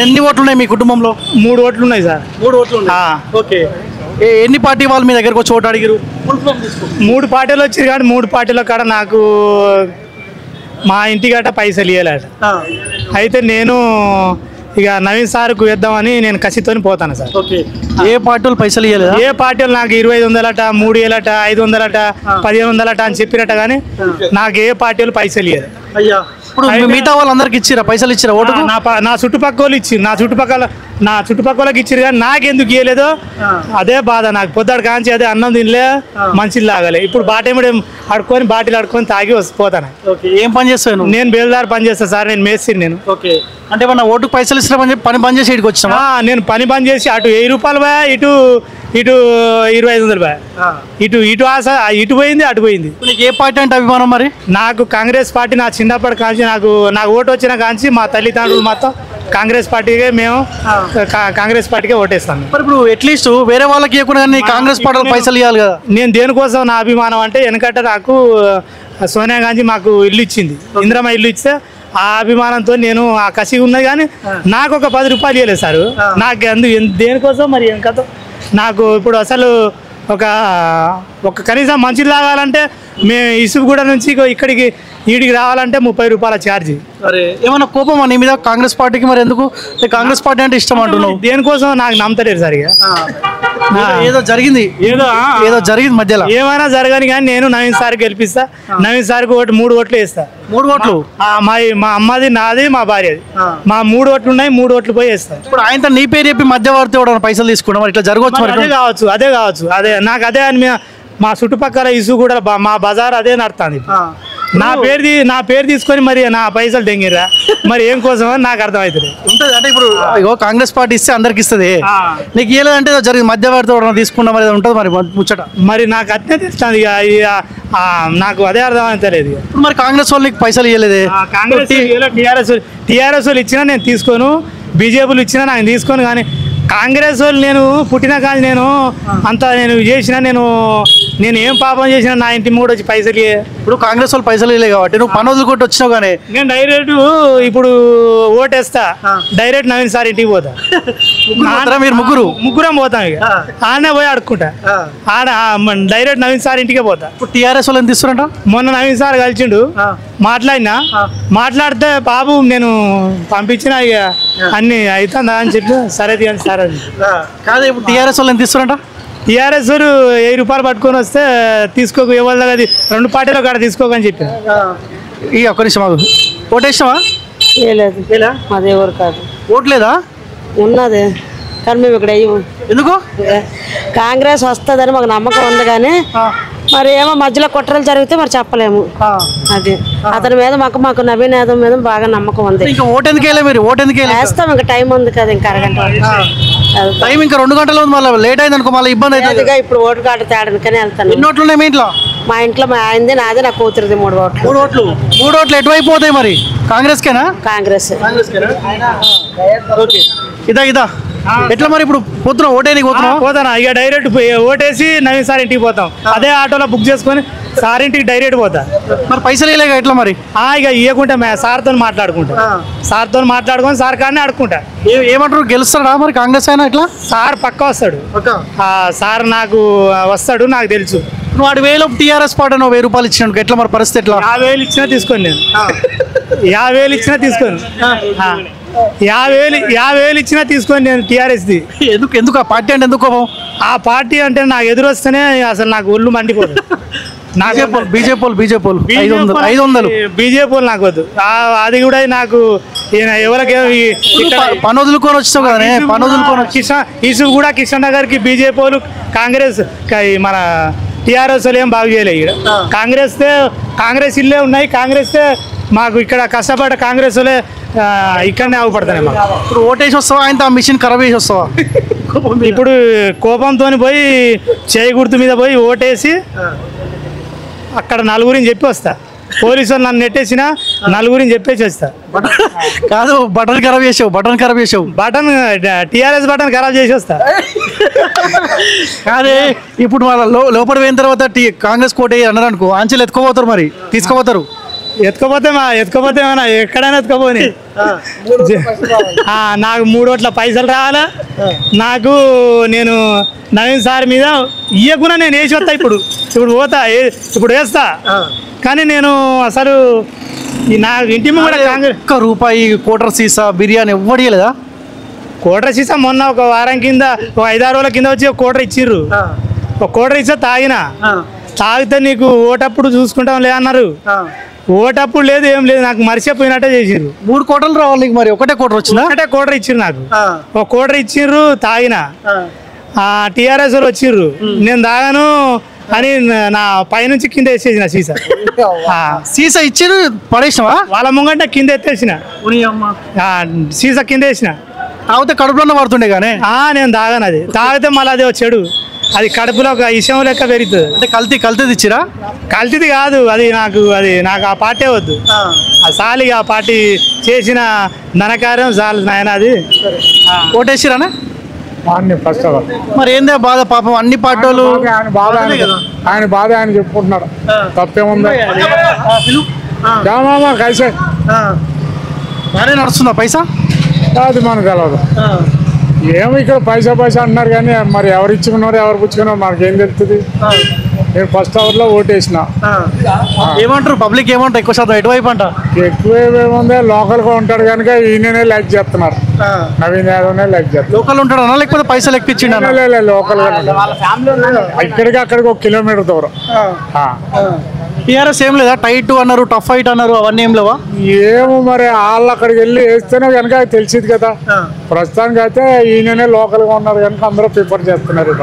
ఎన్ని ఓట్లు ఉన్నాయి మీ కుటుంబంలో? 3 ఓట్లు ఉన్నాయి సార్. 3 ఓట్లు ఉన్నాయి. ఓకే. ఎన్ని పార్టీ వాళ్ళు మీ దగ్గరకు వచ్చి ఓటు అడిగారు? 3 పార్టీలు వచ్చారు కానీ 3 పార్టీల కాడ నాకు మా ఇంటిగట పైసలు ఇవ్వలేదు. అయితే నేను ఇక నవీన్ సార్కు వేద్దామని నేను కసితోని పోతాను సార్. ఓకే. ఏ పార్టీలు పైసలు ఇవ్వలేదు? ఏ పార్టీలు నాకు 2500 3,000 500 1,500 అని చెప్పినట్ట కానీ నాకు ఏ పార్టీలు పైసలు ఇవ్వలేదు. అయ్యా, ఇప్పుడు మిగతా వాళ్ళందరికి ఇచ్చిరా పైసలు ఇచ్చిరా ఓటు? నా చుట్టుపక్కల వాళ్ళు ఇచ్చారు, నా చుట్టుపక్కలకి ఇచ్చారు కానీ నాకెందుకు ఇవ్వలేదో అదే బాధ నాకు. పొద్దుడు కాంచి అదే అన్నం తినలే, మంచిది లాగలే. ఇప్పుడు బాటేమిడే ఆడుకొని బాటిల్ ఆడుకొని తాగి వస్తుపోతాను. ఏం పని చేస్తాను? నేను బేల్దార్ పని చేస్తాను సార్. నేను మేస్త్రి. నేను ఓకే. అంటే మన ఓటుకు పైసలు ఇస్తామని చెప్పి పని బంద్ చేసి ఇక్కడికి వచ్చామా? నేను పని బంద్ చేసి అటు 1000 రూపాయలు పోయా, ఇటు 2500 పోయా. ఇటు పోయింది, అటు పోయింది. ఏ పార్టీ అంటే అభిమానం మరి? నాకు కాంగ్రెస్ పార్టీ నా చిన్నప్పటి కాంచి నాకు ఓటు వచ్చిన కాంచి మా తల్లిదండ్రులు మొత్తం కాంగ్రెస్ పార్టీకే మేము కాంగ్రెస్ పార్టీకే ఓటేస్తాం. మరి ఇప్పుడు అట్లీస్ట్ వేరే వాళ్ళకి ఇవ్వకుండా కాంగ్రెస్ పార్టీ పైసలు ఇవ్వాలి కదా. నేను దేనికోసం నా అభిమానం అంటే వెనకట నాకు సోనియా గాంధీ మాకు ఇల్లు ఇచ్చింది, ఇందిరమ్మ ఇల్లు ఇస్తే ఆ అభిమానంతో నేను ఆ కసి ఉన్నది కానీ నాకు ఒక 10 రూపాయలు ఇవ్వలేదు సార్. నాకు దేనికోసం మరి వెనకతో నాకు ఇప్పుడు అసలు ఒక కనీసం మంచిది తాగాలంటే మేము ఇసుగుగూడ నుంచి ఇక్కడికి ఈడికి రావాలంటే 30 రూపాయల ఛార్జీ. అరే ఏమన్నా కోపం నీ మీద కాంగ్రెస్ పార్టీకి? మరి ఎందుకు కాంగ్రెస్ పార్టీ అంటే ఇష్టం అంటున్నావు? దేనికోసం నాకు నమ్మతలేరు సరిగా. ఏదో జరిగింది మధ్యలో. ఏమైనా జరగని కానీ నేను నవీన్ సార్ గెలిపిస్తా. నవీన్ సార్కి 3 ఓట్లు వేస్తా. 3 ఓట్లు? మా అమ్మది, నాది, మా భార్యది. మా 3 ఓట్లు ఉన్నాయి. 3 ఓట్లు పోయి వేస్తా. ఇప్పుడు ఆయనతో నీ పేరు చెప్పి మధ్యవర్తి పైసలు తీసుకున్నాం ఇట్లా జరగవచ్చు? అదే కావచ్చు. నాకు అదే అని మా చుట్టుపక్కల ఇసు కూడా మా బజార్ అదే నడుతుంది. నా పేరు తీసుకొని మరి నా పైసలు దెంగిరా మరి ఏం కోసం అని నాకు అర్థమవుతుంది. ఉంటుంది అంటే ఇప్పుడు కాంగ్రెస్ పార్టీ ఇస్తే అందరికి ఇస్తుంది, నీకు ఏలేదంటే జరిగింది మధ్యవర్తి తీసుకున్నా మరి ఉంటుంది మరి ముచ్చట. మరి నాకు అట్నే తెలుస్తుంది, నాకు అదే అర్థమవుతలేదు. ఇప్పుడు మరి కాంగ్రెస్ వాళ్ళు నీకు పైసలు ఇవ్వలేదే? టీఆర్ఎస్ వాళ్ళు ఇచ్చినా నేను తీసుకోను, బీజేపీలు ఇచ్చినా నాకు తీసుకోను. కానీ కాంగ్రెస్ వాళ్ళు నేను పుట్టిన కానీ నేను అంతా నేను చేసిన నేను ఏం పాపం చేసినా నా ఇంటి మూడు వచ్చి పైసలు. ఇప్పుడు కాంగ్రెస్ వాళ్ళు పైసలు ఇవ్వలేదు కాబట్టి నువ్వు పనులు కొట్టి వచ్చినావు. కానీ నేను డైరెక్ట్ ఇప్పుడు ఓటేస్తా, డైరెక్ట్ నవీన్ సార్ ఇంటికి పోతా. మీరు ముగ్గురం పోతాం. ఇక ఆడనే పోయి అడుక్కుంటా, డైరెక్ట్ నవీన్ సార్ ఇంటికే పోతా. ఇప్పుడు టీఆర్ఎస్ వాళ్ళు ఎంత ఇస్తారంట? మొన్న నవీన్ సార్ కలిసిండు, మాట్లాడితే బాబు నేను పంపించిన ఇక అన్ని అవుతుందా అని చెప్పి సరే తీయండి సార్ అని. కాదు ఇప్పుడు టీఆర్ఎస్ వాళ్ళు ఎంత ఇస్తారంట? టీఆర్ఎస్ 1000 రూపాయలు పట్టుకొని వస్తే తీసుకోక, ఎవరి అది 2 పార్టీలో కాడ తీసుకోకని చెప్పి. ఇక ఒక్క నిమిషం మాకు ఓటేసావా? మాది ఎవరు కాదు. ఓట్లేదా? ఉన్నది కానీ మేము ఇక్కడ ఎందుకు కాంగ్రెస్ వస్తుందని మాకు నమ్మకం ఉంది. కానీ మరి ఏమో మధ్యలో కుట్రలు జరిగితే మరి చెప్పలేము. అది అతని మీద మాకు నవీన్ యాదవ్ మీద బాగా నమ్మకం ఉంది. ఇంకా ఓటు ఎందుకు వేయలే మీరు? ఓటు ఎందుకు వేస్తాం, ఇంకా టైం ఉంది కదా, ఇంకా అరగంట టైం, ఇంకా 2 గంటలు ఉంది. మళ్ళీ లేట్ అయింది అనుకో మళ్ళీ ఇబ్బంది అవుతుంది. ఇప్పుడు ఓటు కార్డు తేడానికని వెళ్తాను. ఎన్ని ఓట్లు ఉన్నాయి మీ ఇంట్లో? మా ఇంట్లో మా ఆయనది, నాది, నా కూతురుది 3 ఓట్లు. 3 ఓట్లు ఎటువైపు పోతాయి మరి? కాంగ్రెస్కేనా? కాంగ్రెస్. ఇదా ఎట్లా మరి ఇప్పుడు పోతున్నా? ఓటేనికి పోతానా? ఇక డైరెక్ట్ ఓటేసి నవీన్ సార్ ఇంటికి పోతాం. అదే ఆటోలో బుక్ చేసుకొని సార్ ఇంటికి డైరెక్ట్ పోతా. మరి పైసలు ఇవ్వలేక ఎట్లా మరి? ఇక ఇవ్వకుంటా సార్తో మాట్లాడుకొని సార్ కానీ అడుక్కుంటా. ఏమంటారు, గెలుస్తాడా మరి కాంగ్రెస్ అయినా? ఇట్లా సార్ పక్క వస్తాడు. సార్ నాకు వస్తాడు, నాకు తెలుసు. నువ్వు 1000 టీఆర్ఎస్ పార్టీ 1000 రూపాయలు ఇచ్చినాడు, ఎట్లా మరి పరిస్థితి ఎట్లా? 50,000 ఇచ్చినా తీసుకోండి. నేను 50,000 ఇచ్చినా తీసుకోండి. 50,000 ఇచ్చినా తీసుకొని నేను టీఆర్ఎస్ది. ఎందుకు ఆ పార్టీ అంటే ఎందుకు? ఆ పార్టీ అంటే నాకు ఎదురొస్తేనే అసలు నాకు ఒళ్ళు మండిపోతుంది. బీజేపీ 500 బీజేపీ నాకు వద్దు. అది కూడా నాకు ఎవరికి పని వదులుకొని వచ్చావు కదా, పని వదులుకొని ఇసు కూడా కృష్ణనగర్కి బీజేపీ వాళ్ళు, కాంగ్రెస్ మన టీఆర్ఎస్ వాళ్ళు ఏం బాగు చేయలేదు. ఇక్కడ కాంగ్రెస్ ఇల్లే ఉన్నాయి. కాంగ్రెస్ మాకు ఇక్కడ కష్టపడ్డ కాంగ్రెస్ వాళ్ళే ఇక్కడనే ఆగుపడతాయి. మాకు ఇప్పుడు ఓటేసి వస్తావా? ఆయన మిషన్ ఖరాబ్ చేసి వస్తావా? ఇప్పుడు కోపంతో పోయి చేయి గుర్తు మీద పోయి ఓటేసి అక్కడ నలుగురిని చెప్పి వస్తా. పోలీసు వాళ్ళు నన్ను నెట్టేసిన నలుగురిని చెప్పేసి వస్తా. కాదు, బటన్ ఖరాబ్ చేసావు. బటన్ టీఆర్ఎస్ బటన్ ఖరాబ్ చేసి వస్తా. కాదే ఇప్పుడు వాళ్ళ లోపల పోయిన తర్వాత కాంగ్రెస్ కోట అన్నారు అనుకో, ఆంచెలు ఎత్తుకోపోతారు, మరి తీసుకుపోతారు. ఎత్తుకోపోతే ఏమన్నా ఎక్కడైనా ఎత్తుకోపోని నాకు 3 ఓట్ల పైసలు రావాలా నాకు నేను నవీన్ సార్ మీద ఇయ్యకుండా నేను వేసి వస్తా ఇప్పుడు పోతా ఇప్పుడు వేస్తా కానీ నేను అసలు నా ఇంటి ముందు కాంగ్రెస్ రూపాయి కోటర్ సీసా బిర్యానీ ఎవ్వడి లేదా కోటర్ సీసా మొన్న ఒక వారం కింద ఒక 5-6 రోజుల కింద వచ్చి ఒక కోటర్ ఇచ్చిర్రు ఒక కోటర్ ఇచ్చా తాగితే నీకు ఓటప్పుడు చూసుకుంటాం లే అన్నారు ఓటప్పుడు లేదు ఏం లేదు నాకు మర్చిపోయినట్టే చేసిర్రు 3 కోటలు రావాలి నీకు మరి ఒకటే కోటర్ వచ్చిందా ఒకటే కోటర్ ఇచ్చిర్రు నాకు ఒక కోటర్ ఇచ్చిర్రు తాగిన టీఆర్ఎస్ వాళ్ళు వచ్చిర్రు నేను తాగాను అని నా పైనుంచి కింద వేసేసిన సీసా ఇచ్చిర్రు పడేసినావా వాళ్ళ ముంగంటే కింద ఎత్తేసిన సీసా కింద వేసిన తాగితే కడుపులో పడుతుండే కానీ నేను తాగాను అది తాగితే మళ్ళీ అది చెడు అది కడుపులో ఒక విషయం లెక్క పెరుగుతుంది అంటే కల్తీది ఇచ్చిరా కల్తీది కాదు అది నాకు ఆ పార్టీ వద్దు ఆ సాలి ఆ పార్టీ చేసిన ధనకార్యం చాలు నాయన అది ఓటేసిరానా ఫస్ట్ మరి ఏందే బాధ పాపం అన్ని పార్టీ వాళ్ళు ఆయన బాధ ఆయన చెప్పుకుంటున్నారు తప్పేముందా కలిసే బాగానే నడుస్తుందా పైసా అది మనకు తెలియదు ఏమో ఇక్కడ పైసా అంటున్నారు కానీ మరి ఎవరు ఇచ్చుకున్నారు ఎవరు పుచ్చుకున్నారు మనకేం తెలుస్తుంది నేను ఫస్ట్ అవర్లో ఓటేసిన ఏమంటారు పబ్లిక్ ఏమంటారు ఎక్కువ శాతం ఎటువైపు అంట ఎక్కువేముంది లోకల్గా ఉంటాడు కనుక ఈయననే లైక్ చేస్తున్నారు నవీన్ యాదవ్నే లైక్ చేస్తారు లోకల్ ఉంటాడన్నా లేకపోతే పైసలు ఎక్కిచ్చిండ లోకల్గా ఇక్కడికి అక్కడికి 1 కిలోమీటర్ దూరం టీఆర్ఎస్ ఏం లేదా టైట్ అన్నారు టఫ్ ఫైట్ అన్నారు అవన్నీ ఏం లేవా ఏమో మరి వాళ్ళు అక్కడికి వెళ్ళి వేస్తేనే కనుక తెలిసింది కదా ప్రస్తుతానికి అయితే ఈయననే లోకల్గా ఉన్నారు కనుక అందరూ ప్రిఫర్ చేస్తున్నారు